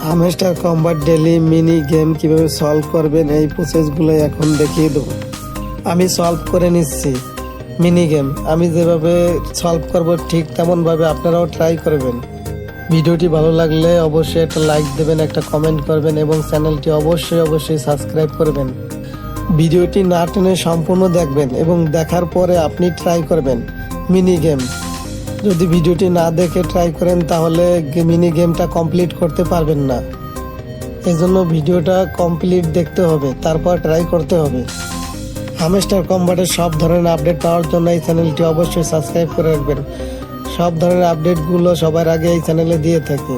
Hamster combat daily mini game কিভাবে solve করবেন এই প্রসেসগুলো এখন দেখিয়ে দেবো। আমি সলভ করে নিচ্ছি মিনি গেম। আমি যেভাবে সলভ করব ঠিক তেমনভাবে আপনারাও ট্রাই করবেন। ভিডিওটি ভালো লাগলে অবশ্যই একটা লাইক দেবেন, একটা কমেন্ট করবেন এবং চ্যানেলটি অবশ্যই সাবস্ক্রাইব করবেন। ভিডিওটি না টেনে সম্পূর্ণ দেখবেন এবং দেখার পরে আপনি ট্রাই করবেন মিনি গেম। যদি ভিডিওটি না দেখে ট্রাই করেন তাহলে মিনি গেমটা কমপ্লিট করতে পারবেন না। এজন্য ভিডিওটা কমপ্লিট দেখতে হবে, তারপর ট্রাই করতে হবে। হামস্টার কম্বাটের সব ধরনের আপডেট পাওয়ার জন্য এই চ্যানেলটি অবশ্যই সাবস্ক্রাইব করে রাখবেন। সব ধরনের আপডেটগুলো সবার আগে এই চ্যানেলে দিয়ে থাকি।